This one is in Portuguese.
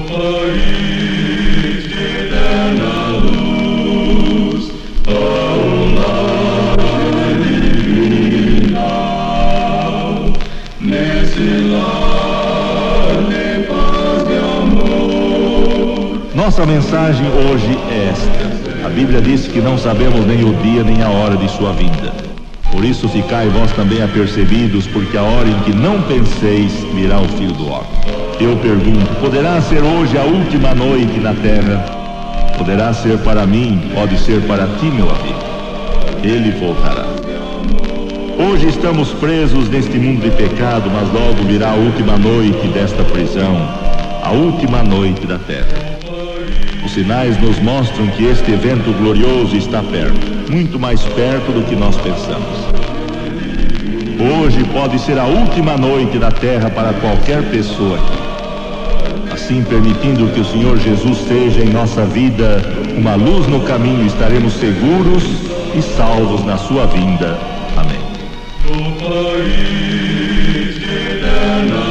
país de eterna luz, ao lar divinal, nesse lar de paz, de amor. Nossa mensagem hoje é esta. A Bíblia diz que não sabemos nem o dia nem a hora de sua vinda. Por isso ficai vós também apercebidos, porque a hora em que não penseis virá o Filho do Homem. Eu pergunto, poderá ser hoje a última noite na terra? Poderá ser para mim, pode ser para ti, meu amigo. Ele voltará. Hoje estamos presos neste mundo de pecado, mas logo virá a última noite desta prisão, a última noite da terra. Os sinais nos mostram que este evento glorioso está perto, muito mais perto do que nós pensamos. Hoje pode ser a última noite da terra para qualquer pessoa. Assim, permitindo que o Senhor Jesus seja em nossa vida uma luz no caminho, estaremos seguros e salvos na sua vinda. Amém. O país de eterna